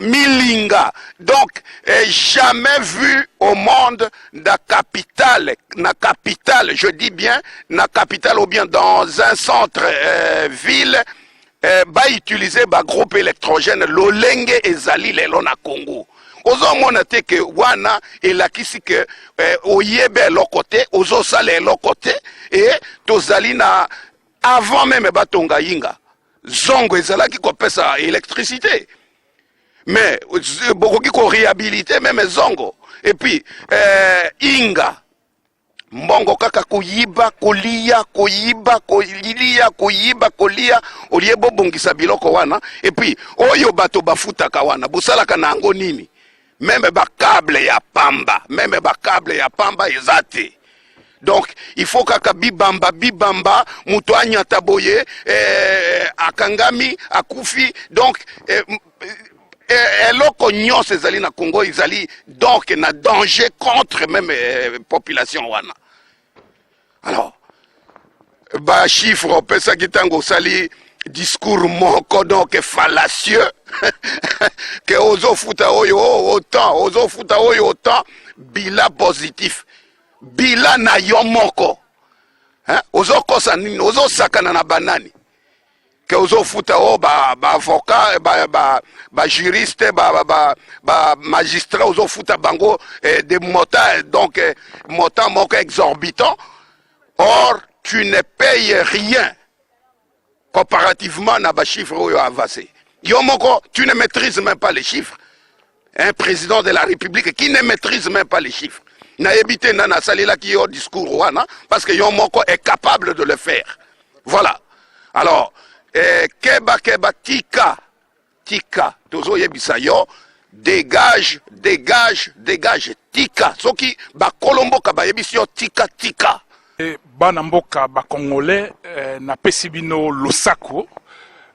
milinga, donc jamais vu au monde na capitale, je dis bien na capitale ou bien dans un centre ville ba utiliser ba groupe électrogène lolenge ezali lelo na Congo. Ozo mona te ke wana elakisi ke oyebe lokote ozo sale lokote et tozali na avant même batonga yinga zongo ezalaki kopesa électricité, mais bokoki ko réhabiliter même zongo. Et puis inga mbongo kaka kuyiba kolia koyiba kolia koyiba kolia olie bobongisa biloko wana. Et puis oyo bato bafutaka wana bosalaka na ngo nini? Même ba câble ya pamba ezate. Donc il faut kaka bibamba mutu anyata boye akangami akufi. Donc eloko nyonso ezali na Congo ezali donc na danger contre même population wana. Alors ba chiffre pesa kitango sali discours moko donc fallacieux que ozo futa oyo autant bila positif bila na yo moko, hein, ozo kosa nini ozo sakana na banani que ozo futa o ba avocat ba juriste ba magistrat ozo futa bango des motards, donc montant moko exorbitant. Or tu ne payes rien comparativement à ba chiffre oyo avancé. Yomoko, tu ne maîtrises même pas les chiffres. Un président de la République qui ne maîtrise même pas les chiffres. Na ebité nana salila ki yo discours wana parce que Yomoko est capable de le faire. Voilà. Alors, keba tika tozo yebisa yo dégage tika. Soki ba kolombo ka ba yebisi yo tika. Bana mboka ba congolais na pesibino losako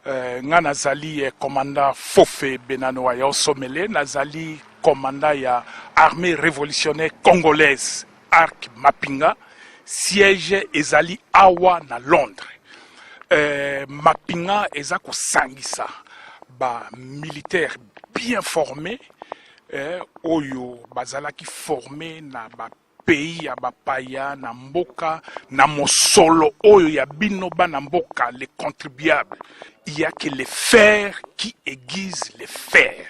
nga nazali commandant Fofe Benano ya Somele, nazali commandant ya armée révolutionnaire congolaise Arc Mapinga, siège ezali awa na Londres. Mapinga eza ko sangisa ba militaire bien formé oyo bazalaki formé na ba pays ya bapaya na mboka na mosolo oyo ya bino bana mboka les contribuables. Il y a que les fers qui aiguisent les fers.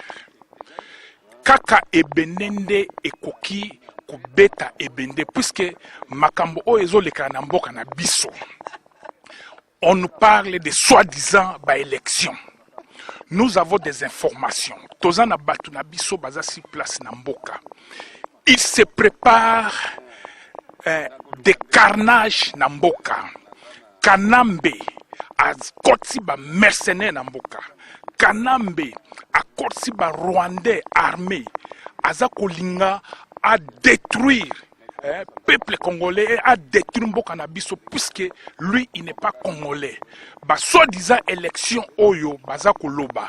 Kaka ebenende ekoki kubeta ebende puisque makambo oyo ezoleka na mboka na biso. On nous parle de soi-disant élection. Nous avons des informations. Tozana batu na biso baza si place na mboka. Il se prépare des carnages na mboka. Kanambe a kotsi ba mercenaires na mboka. Kanambe a kotsi ba rwandais armé. Aza kolinga a détruire peuple congolais, a détruire mboka na biso puisque lui il n'est pas congolais. Ba soi-disant élection oyo baza koloba.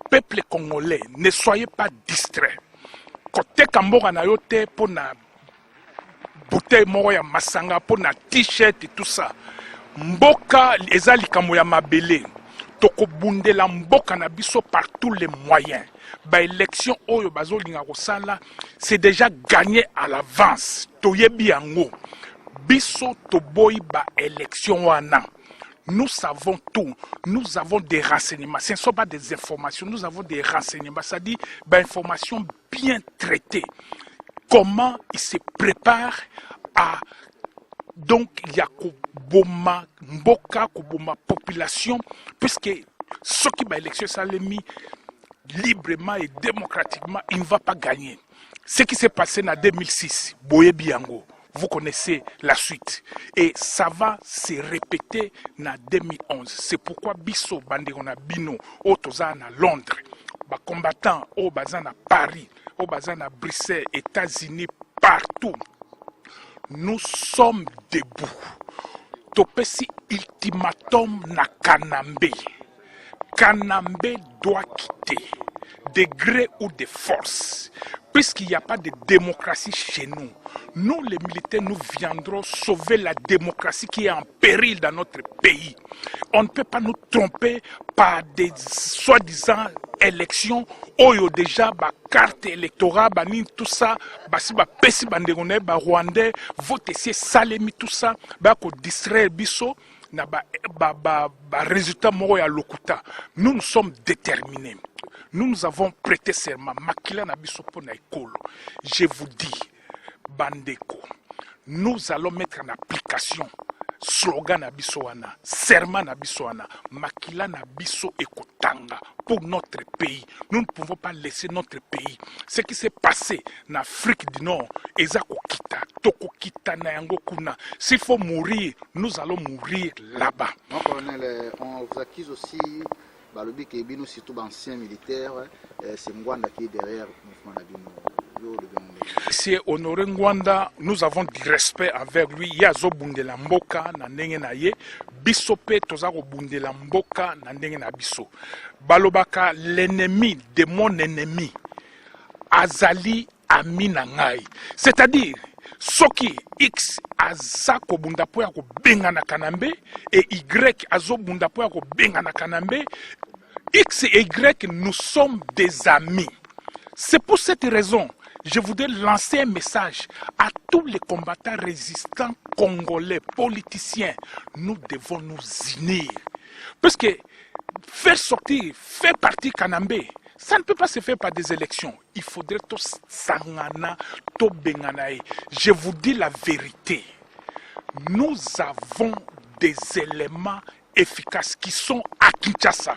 Peuple congolais, ne soyez pas distraits. Côté Kamboga na yote pour na bouteille moko ya masanga pour na t-shirt et tout ça. Mboka ezali kamo ya mabele. Toko bundela mboka na biso par tous les moyens. Ba élection oyo bazo linga kosala, c'est déjà gagné à l'avance. Toyebi yango. Biso toboyi ba élection wana. Nous savons tout. Nous avons des renseignements. Ce ne sont pas des informations. Nous avons des renseignements. C'est-à-dire des informations bien traitées. Comment ils se préparent donc il y a koboma mboka koboma population puisque ceux qui ba élection ça les mis librement et démocratiquement, il ne va pas gagner. Ce qui s'est passé en 2006, Boye Biango, vous connaissez la suite. Et ça va se répéter en 2011. C'est pourquoi Bisso Banderona Bino, Otozan à Londres, les combattants au Bazan à Paris, au Bazan à Bruxelles, États-Unis, partout, nous sommes debout. Topesi ultimatum na Kanambe. Kanambe doit quitter, de gré ou de force, puisqu'il n'y a pas de démocratie chez nous. Nous, les militaires, nous viendrons sauver la démocratie qui est en péril dans notre pays. On ne peut pas nous tromper par des soi-disant élections où déjà ba carte électorale, tout ça, si ba pesi bandegone, ba rwandais, vote si salemi tout ça, ba ko distraire biso. Na résultat moro ya lokuta. Nous sommes déterminés. Nous avons prêté serment. Makila na biso po na ekolo. Je vous dis, bandeko, nous allons mettre en application slogan na biso wana, serment na biso wana, makila na biso ekotanga pour notre pays. Nous ne pouvons pas laisser notre pays. Ce qui s'est passé en Afrique du Nord, ezako kita, toko kita na yango kuna. S'il faut mourir, nous allons mourir là-bas. Non, colonel, on vous accuse aussi, Balobi Kebino, surtout ancien militaire, c'est Mwanda qui est derrière le mouvement Nabino. C'est Honoré Ngwanda, nous avons du respect envers lui. Yazo Bundela Mboka na ndenge na ye, biso pe tozako Bundela Mboka na ndenge na biso. Balobaka l'ennemi de mon ennemi, azali ami na ngai. C'est-à-dire, soki X azako bunda po ya ko benga na Kanambe et Y azo bunda po ya ko benga na Kanambe, X et Y, nous sommes des amis. C'est pour cette raison je voudrais lancer un message à tous les combattants résistants congolais, politiciens. Nous devons nous unir. Parce que faire sortir, faire partir Kanambe, ça ne peut pas se faire par des élections. Il faudrait tout sangana, tout benganae. Je vous dis la vérité. Nous avons des éléments efficaces qui sont à Kinshasa,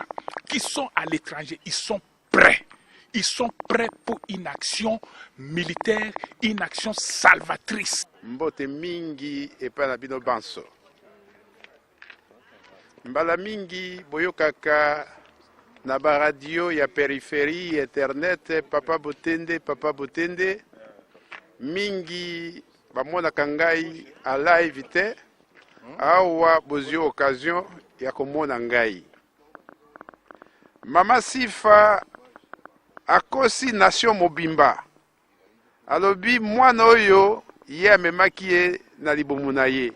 qui sont à l'étranger. Ils sont prêts. Ils sont prêts pour une action militaire, une action salvatrice. Mbote mingi epa na bino banso. Mbala mingi boyokaka na ba radio ya périphérie internet papa botende mingi bamona kangai a live te awa bozio occasion ya komona ngai. Mama Sifa akosi nation mobimba alobi mwana oyo ye amemaki ye na libumu na ye.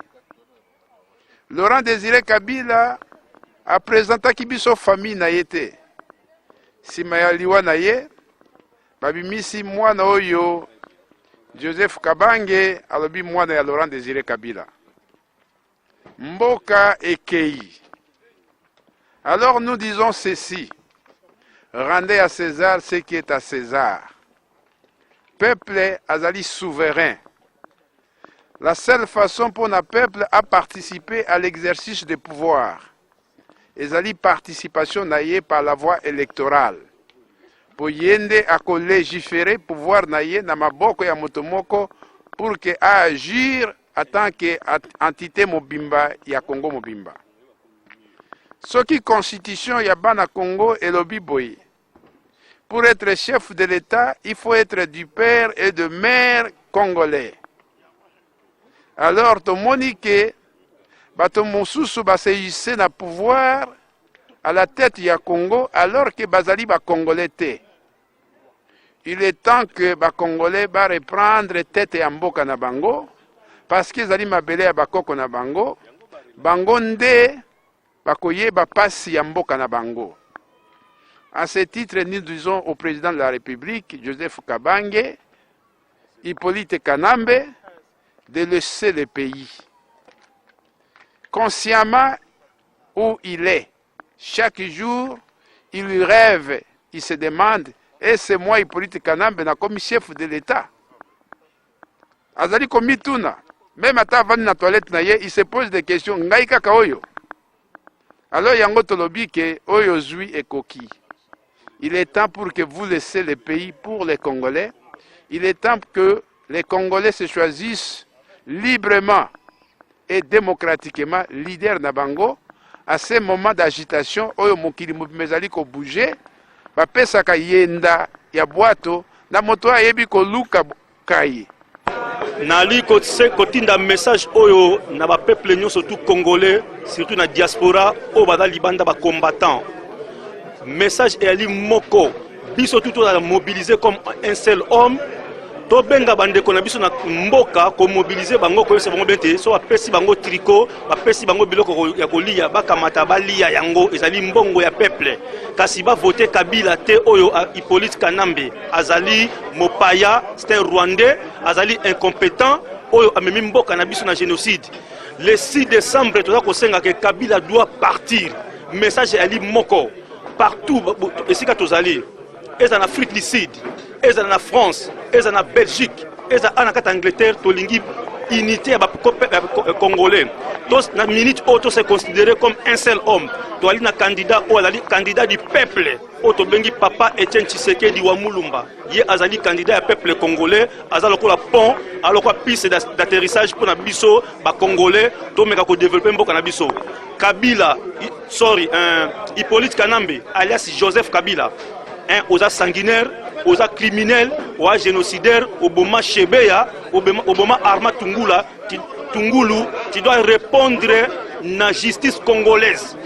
Laurent Désiré Kabila apresentaki biso famille na ye te. Sima ya liwa na ye babimisi mwana oyo Joseph Kabange alobi mwana ya Laurent Désiré Kabila. Mboka ekei. Alors nous disons ceci: rendez à César ce qui est à César. Peuple azali souverain. La seule façon pour le peuple à participer à l'exercice des pouvoirs, ezali participation naye par la voie électorale. Pour yende à légiférer pouvoir naye na maboko ya motomoko pour que agir en tant que entité mobimba ya Congo mobimba. Ce qui constitution ya bana Congo et lobi boye. Pour être chef de l'État, il faut être du père et de mère congolais. Alors, Monique, bato mosusu baseyise na pouvoir à la tête ya Congo, alors que bazali ba congolais te. Il est temps que ba congolais ba reprendre tête ya mboka na bango, parce que zali mabele ya bakoko na bango, bango nde bakoyeba pasi ya mboka na bango. À ce titre, nous disons au président de la République, Joseph Kabange, Hippolyte Kanambe, de laisser le pays. Consciemment où il est, chaque jour, il lui rêve, il se demande, et c'est moi, Hippolyte Kanambe, na comme chef de l'État. Azali komituna, même ata avandi na toilette na ye, il se pose des questions. Ngai kaka oyo. Alors yango tolobi ke oyo zui et coquille. Il est temps pour que vous laissez le pays pour les Congolais. Il est temps que les Congolais se choisissent librement et démocratiquement leader na bango. À ces moments d'agitation, oyo mokili mezali ko bouger, ba pesaka yenda ya boato na moto ayebi ko luka kai. Nali kotinda message oyo na ba peuple nyo surtout congolais, surtout na diaspora o bada libanda ba combattant. Message eli moko biso tout mobiliser comme un seul homme. To benga bande ko na biso na mboka ko mobiliser bango ko yesa bango bente so apesi bango tricot apesi bango biloko ya kolia bakamata balia yango ezali mbongo ya peuple kasi ba voter Kabila te oyo Hippolyte Kanambe azali mopaya c'est un Rwandais azali incompétent oyo amemi mboka na biso na génocide. Le 6 décembre to ko senga que Kabila doit partir. Message ali moko partout esika tozali eza na Afrique du Sud, eza na France, eza na Belgique, eza na Angleterre, tolingi unité ba congolais. Tous na minute auto se considéré comme un seul homme. To ali na candidat ou ali candidat du peuple. Auto bengi papa Etienne Tshisekedi wa Mulumba. Ye azali candidat du peuple congolais, azalo ko la pont, alors ko piste d'atterrissage pour na biso ba congolais, to meka ko développer mboka na biso. Kabila, Hippolyte Kanambe alias Joseph Kabila. Aux sanguinaires, aux criminels, aux génocidaires, au Boma Chebeya, au Boma Arma Tungula, Tungulu, tu dois répondre à la justice congolaise.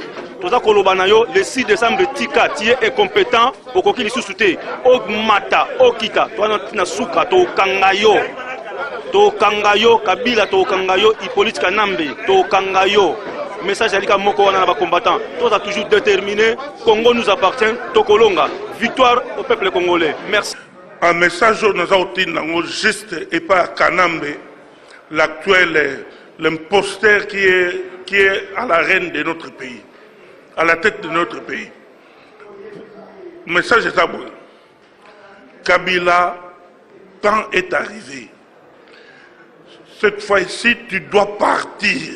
Tout ça, le 6 décembre, Tika, tu es incompétent, au coquille sous-souté, au Mata, au Kita, toi, tu as Souka, tu Kangayo, Kabila, tu Kangayo, Hippolyte Kanambe, tu Kangayo. Message à l'Ika Moko wana na combattant. Tout a toujours déterminé. Congo nous appartient. Tokolonga. Victoire au peuple congolais. Merci. Un message nous a été juste et pas Kanambe, l'actuel l'imposteur qui est à la reine de notre pays, à la tête de notre pays. Message est à vous. Kabila, temps est arrivé. Cette fois-ci, tu dois partir.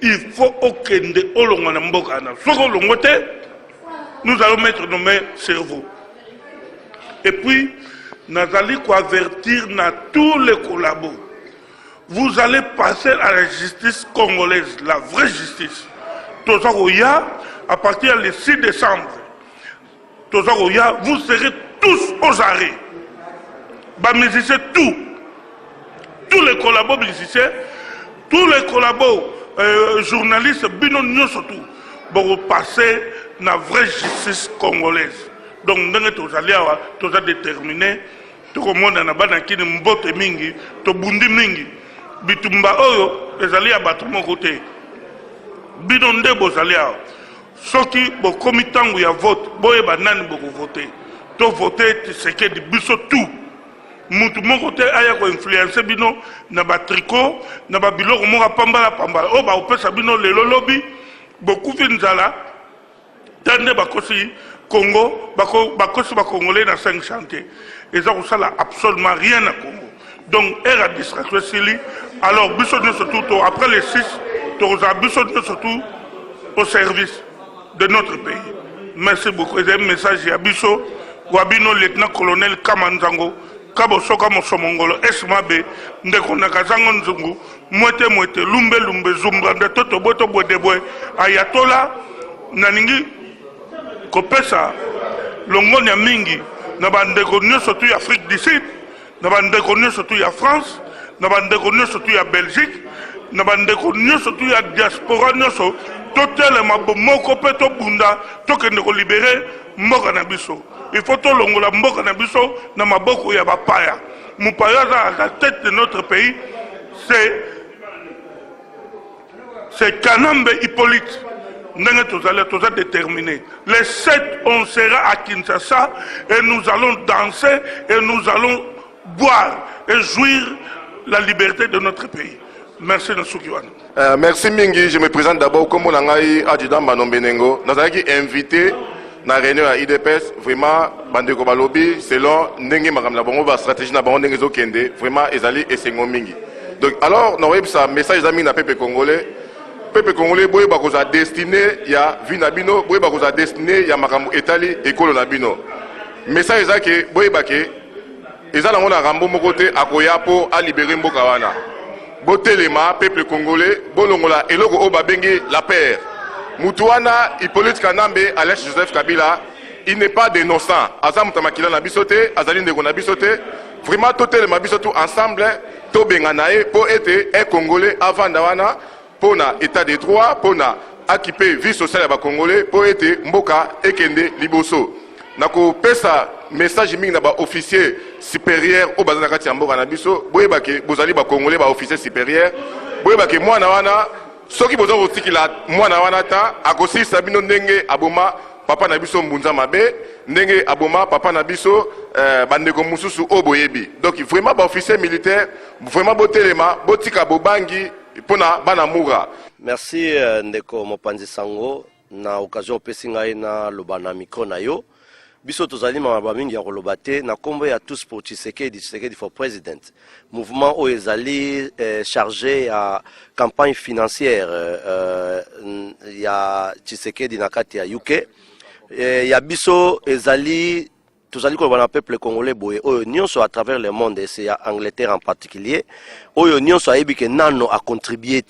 Il faut aucun de nous allons mettre nos mains sur vous. Et puis, nous allons avertir tous les collabos. Vous allez passer à la justice congolaise, la vraie justice. À partir du 6 décembre, vous serez tous aux arrêts. Musiciens, tous les collabos musiciens, tous les collabos journalistes, surtout, pour passer la vraie justice congolaise. Donc, nous allons déterminer, tout le monde a dit mbote mingi, to bundi mingi, bitumba oyo, les alliés abattent mon côté. Bidonde bozalia. Ceux qui, bon, comme tant y a vote, boye banane beaucoup voter. To voter, c'est que du biso tout. Mon côté aya ko influencer bino na ba tricot na ba biloko mo pambala o ba opesa bino le lobby beaucoup vinzala tande bakosi Congo bakosi ba congolais na 5 chantiers et ça ça absolument rien à Congo donc era distraction sili alors biso surtout après les 6 to biso surtout au service de notre pays. Merci beaucoup. Et un message à biso wabino lieutenant colonel Kamanzango Kabo soka mosomongolo esmabe ndeko nakazango nzungu mwete lumbe zumba ndetoto boto bodebwe ayatola naningi kopesa longoni ya mingi na bandeko nyonso tu ya Afrique du Sud na bandeko nyonso tu ya France na bandeko nyonso tu ya Belgique na bandeko nyonso tu ya diaspora nyonso totelema moko pe tobunda tokende kolibere mboka na biso. Il faut tout longola mboka na biso na maboko ya bapaya. Mupaya à la tête de notre pays, c'est Kanambe Hippolyte. Nous allons déterminer. Les 7, on sera à Kinshasa et nous allons danser et nous allons boire et jouir la liberté de notre pays. Merci Nsukiwan. Merci Mingi, je me présente d'abord comme on a adjudant Manon Benengo. Nous avons invité na réunion à IDPS vraiment bandeko balobi selon ndenge makam na bango ba stratégie na bango ndenge zo kende vraiment ezali esengo mingi Donc alors nous voyons ça message amis na peuple congolais boye ba koza destiné ya vinabino boye ba koza destiné ya makambo etali ekolo na bino message za ke boye ba ke eza na ngona rambo moko te akoya po a libérer mboka wana botelema peuple congolais bolongola eloko o babengi la paix mutu wana Hippolyte Kanambe Alain Joseph Kabila il n'est pas d'innocent aza mutu makila na biso te azali ndeko na biso te vraiment totelema biso tout ensemble to bengana e po ete un congolais avanda wana pona état de droit pona akipe vie sociale ya ba congolais po ete mboka ekende liboso nako pesa message mingi na ba officier supérieur o bazana kati ya mboka na biso boyeba ke bozali ba congolais ba officier supérieur boyeba ke mwana wana soki bozo kotikila mwana wana ta akosisa bino ndenge aboma papa na biso mbunza mabe ndenge aboma papa na biso bandeko mususu o boyebi donc vraiment ba officier militaire vraiment botelema botika bobangi pona bana mura. Merci ndeko mopanzi sango na occasion opesi ngai na loba na micro na yo biso tozali mama mingi ya koloba te na kombo ya tous pour Tshisekedi for president mouvement oyo ezali chargé ya campagne financière ya Tshisekedi na kati ya UK ya biso ezali tozali koloba na peuple congolais boye oyo nyonso à travers le monde et c'est à Angleterre en particulier oyo nyonso ayebi ke nano a contribué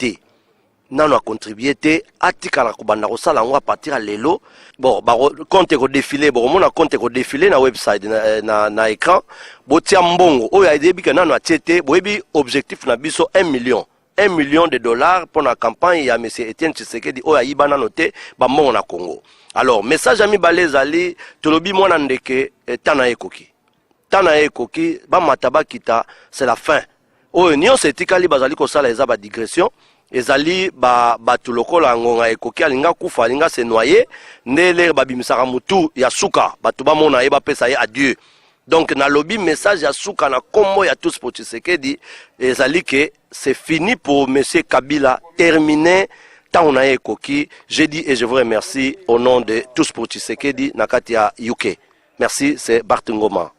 te atikala kobanda kosala ngo a partir ya lelo bon compte ko défilé bon mona compte ko défilé na website na écran botia mbongo oyo ayebi ke nano atie te boyebi objectif na biso 1 million de dollars pour la campagne ya monsieur Etienne Tshisekedi oyo ayiba nano te bambongo na Congo. Alors message ami balezali tolobi mwana ndeke tana ekoki ba mataba kita c'est la fin oyo nyonso etikali bazali kosala eza ba digression ezali ba tulokola ngonga ekoki alinga kufa alinga se noyer ndele babimisaka mutu ya suka batu ba mona yeba pesa ye adieu. Donc na lobby message ya suka na kombo ya tous pour Tshisekedi ezali ke c'est fini pour monsieur Kabila terminé tant na ekoki. Je dis et je vous remercie au nom de tous pour Tshisekedi na kati ya UK. Merci, c'est Bart Ngoma.